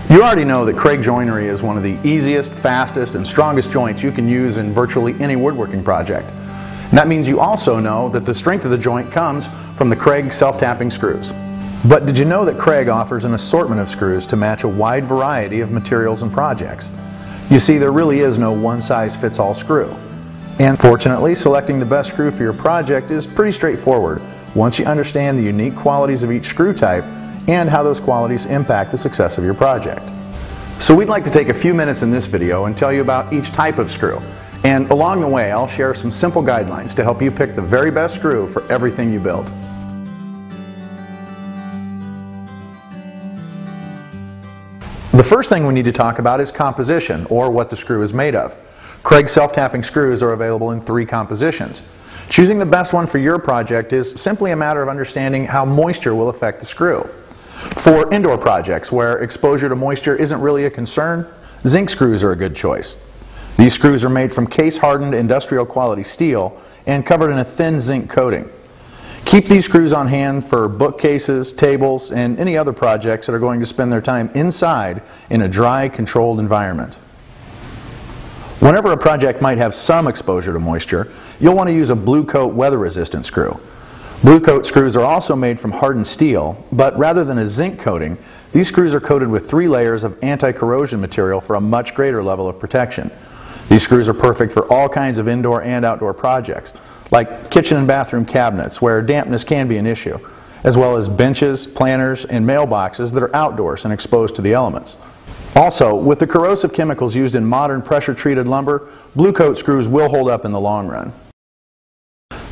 You already know that Kreg joinery is one of the easiest, fastest, and strongest joints you can use in virtually any woodworking project. And that means you also know that the strength of the joint comes from the Kreg self-tapping screws. But did you know that Kreg offers an assortment of screws to match a wide variety of materials and projects? You see, there really is no one-size-fits-all screw. And fortunately, selecting the best screw for your project is pretty straightforward once you understand the unique qualities of each screw type and how those qualities impact the success of your project. So we'd like to take a few minutes in this video and tell you about each type of screw. And along the way, I'll share some simple guidelines to help you pick the very best screw for everything you build. The first thing we need to talk about is composition, or what the screw is made of. Kreg self-tapping screws are available in 3 compositions. Choosing the best one for your project is simply a matter of understanding how moisture will affect the screw. For indoor projects where exposure to moisture isn't really a concern, zinc screws are a good choice. These screws are made from case-hardened industrial quality steel and covered in a thin zinc coating. Keep these screws on hand for bookcases, tables, and any other projects that are going to spend their time inside in a dry, controlled environment. Whenever a project might have some exposure to moisture, you'll want to use a blue coat weather-resistant screw. Blue coat screws are also made from hardened steel, but rather than a zinc coating, these screws are coated with 3 layers of anti-corrosion material for a much greater level of protection. These screws are perfect for all kinds of indoor and outdoor projects, like kitchen and bathroom cabinets where dampness can be an issue, as well as benches, planters, and mailboxes that are outdoors and exposed to the elements. Also, with the corrosive chemicals used in modern pressure-treated lumber, blue coat screws will hold up in the long run.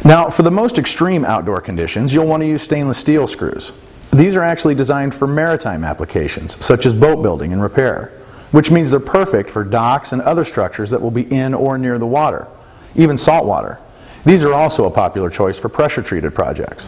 Now, for the most extreme outdoor conditions, you'll want to use stainless steel screws. These are actually designed for maritime applications, such as boat building and repair, which means they're perfect for docks and other structures that will be in or near the water, even salt water. These are also a popular choice for pressure-treated projects.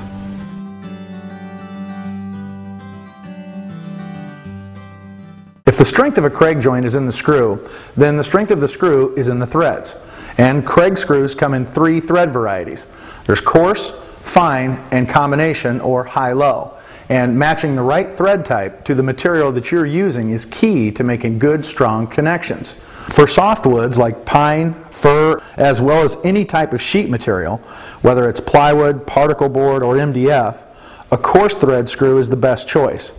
If the strength of a Kreg joint is in the screw, then the strength of the screw is in the threads. And Kreg screws come in 3 thread varieties. There's coarse, fine, and combination, or high-low. And matching the right thread type to the material that you're using is key to making good, strong connections. For softwoods like pine, fir, as well as any type of sheet material, whether it's plywood, particle board, or MDF, a coarse thread screw is the best choice.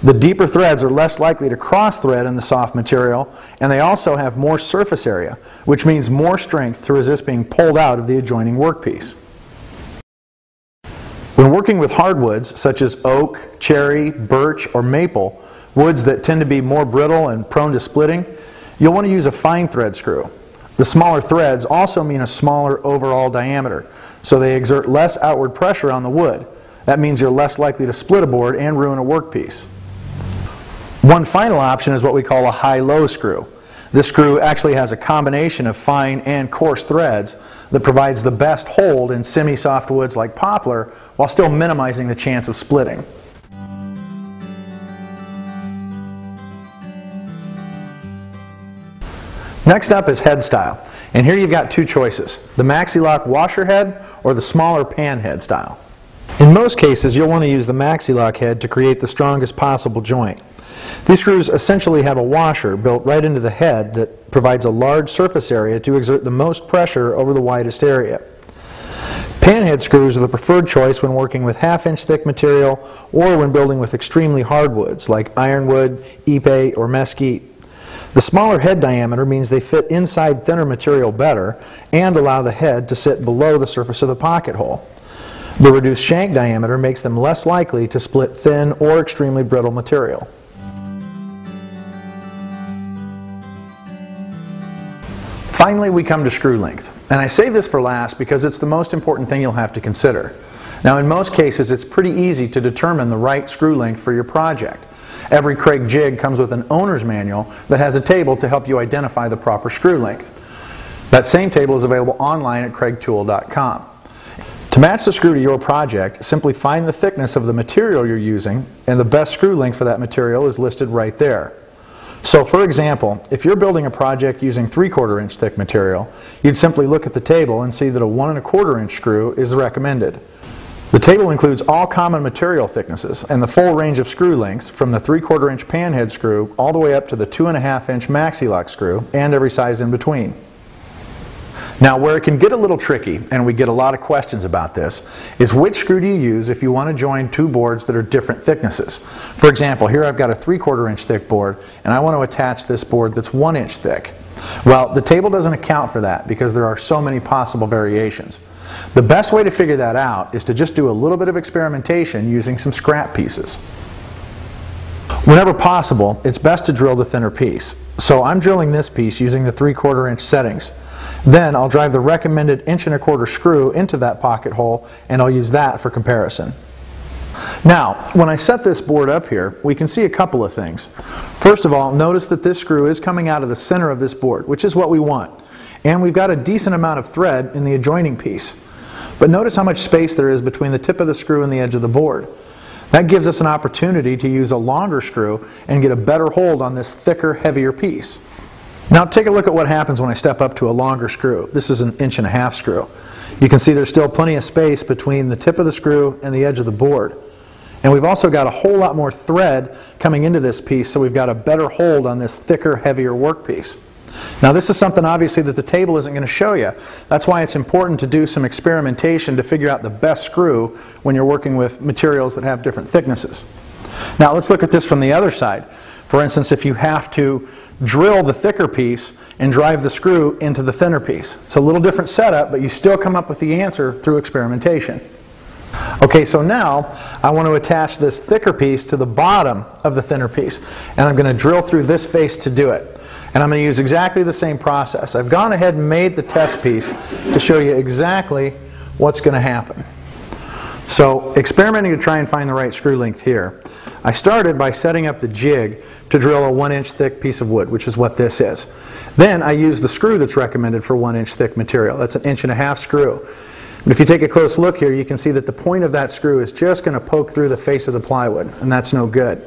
The deeper threads are less likely to cross-thread in the soft material, and they also have more surface area, which means more strength to resist being pulled out of the adjoining workpiece. When working with hardwoods such as oak, cherry, birch, or maple, woods that tend to be more brittle and prone to splitting, you'll want to use a fine thread screw. The smaller threads also mean a smaller overall diameter, so they exert less outward pressure on the wood. That means you're less likely to split a board and ruin a workpiece. One final option is what we call a high-low screw. This screw actually has a combination of fine and coarse threads that provides the best hold in semi-soft woods like poplar while still minimizing the chance of splitting. Next up is head style. And here you've got 2 choices, the Maxi-Lock washer head or the smaller pan head style. In most cases, you'll want to use the Maxi-Lock head to create the strongest possible joint. These screws essentially have a washer built right into the head that provides a large surface area to exert the most pressure over the widest area. Panhead screws are the preferred choice when working with 1/2-inch thick material or when building with extremely hard woods like ironwood, ipe, or mesquite. The smaller head diameter means they fit inside thinner material better and allow the head to sit below the surface of the pocket hole. The reduced shank diameter makes them less likely to split thin or extremely brittle material. Finally, we come to screw length. And I save this for last because it's the most important thing you'll have to consider. Now, in most cases, it's pretty easy to determine the right screw length for your project. Every Kreg jig comes with an owner's manual that has a table to help you identify the proper screw length. That same table is available online at kregtool.com. To match the screw to your project, simply find the thickness of the material you're using, and the best screw length for that material is listed right there. So for example, if you're building a project using 3/4 inch thick material, you'd simply look at the table and see that a 1 1/4 inch screw is recommended. The table includes all common material thicknesses and the full range of screw lengths from the 3/4 inch panhead screw all the way up to the 2.5 inch maxi lock screw and every size in between. Now, where it can get a little tricky, and we get a lot of questions about this, is which screw do you use if you want to join two boards that are different thicknesses. For example, here I've got a 3/4 inch thick board and I want to attach this board that's 1 inch thick. Well, the table doesn't account for that because there are so many possible variations. The best way to figure that out is to just do a little bit of experimentation using some scrap pieces. Whenever possible, it's best to drill the thinner piece. So I'm drilling this piece using the 3/4 inch settings. Then I'll drive the recommended 1.25 inch screw into that pocket hole and I'll use that for comparison. Now, when I set this board up here, we can see a couple of things. First of all, notice that this screw is coming out of the center of this board, which is what we want. And we've got a decent amount of thread in the adjoining piece. But notice how much space there is between the tip of the screw and the edge of the board. That gives us an opportunity to use a longer screw and get a better hold on this thicker, heavier piece. Now take a look at what happens when I step up to a longer screw. This is an 1.5 inch screw. You can see there's still plenty of space between the tip of the screw and the edge of the board. And we've also got a whole lot more thread coming into this piece, so we've got a better hold on this thicker, heavier workpiece. Now this is something obviously that the table isn't going to show you. That's why it's important to do some experimentation to figure out the best screw when you're working with materials that have different thicknesses. Now let's look at this from the other side. For instance, if you have to drill the thicker piece and drive the screw into the thinner piece. It's a little different setup, but you still come up with the answer through experimentation. Okay, so now I want to attach this thicker piece to the bottom of the thinner piece, and I'm going to drill through this face to do it. And I'm going to use exactly the same process. I've gone ahead and made the test piece to show you exactly what's going to happen. So, experimenting to try and find the right screw length here, I started by setting up the jig to drill a 1 inch thick piece of wood, which is what this is. Then I used the screw that's recommended for 1 inch thick material. That's an 1.5 inch screw. And if you take a close look here, you can see that the point of that screw is just going to poke through the face of the plywood, and that's no good.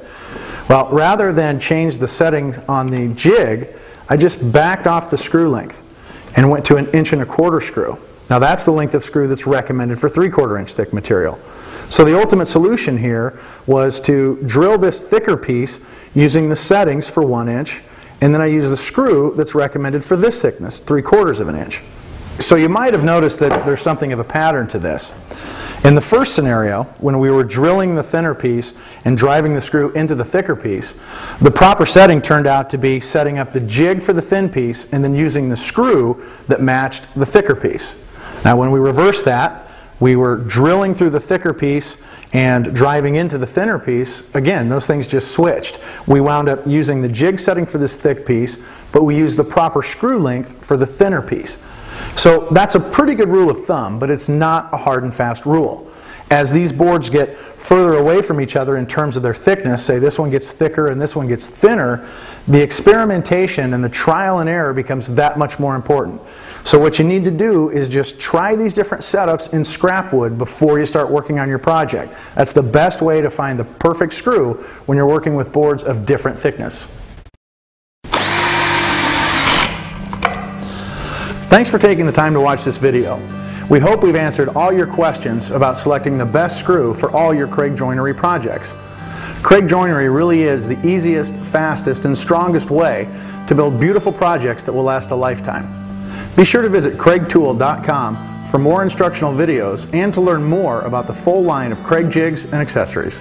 Well, rather than change the setting on the jig, I just backed off the screw length and went to an 1.25 inch screw. Now that's the length of screw that's recommended for 3/4 inch thick material. So the ultimate solution here was to drill this thicker piece using the settings for 1 inch, and then I use the screw that's recommended for this thickness, 3/4 inch. So you might have noticed that there's something of a pattern to this. In the first scenario, when we were drilling the thinner piece and driving the screw into the thicker piece, the proper setting turned out to be setting up the jig for the thin piece and then using the screw that matched the thicker piece. Now when we reversed that, we were drilling through the thicker piece and driving into the thinner piece. Again, those things just switched. We wound up using the jig setting for this thick piece, but we used the proper screw length for the thinner piece. So that's a pretty good rule of thumb, but it's not a hard and fast rule. As these boards get further away from each other in terms of their thickness, say this one gets thicker and this one gets thinner, the experimentation and the trial and error becomes that much more important. So what you need to do is just try these different setups in scrap wood before you start working on your project. That's the best way to find the perfect screw when you're working with boards of different thickness. Thanks for taking the time to watch this video. We hope we've answered all your questions about selecting the best screw for all your Kreg joinery projects. Kreg joinery really is the easiest, fastest, and strongest way to build beautiful projects that will last a lifetime. Be sure to visit KregTool.com for more instructional videos and to learn more about the full line of Kreg jigs and accessories.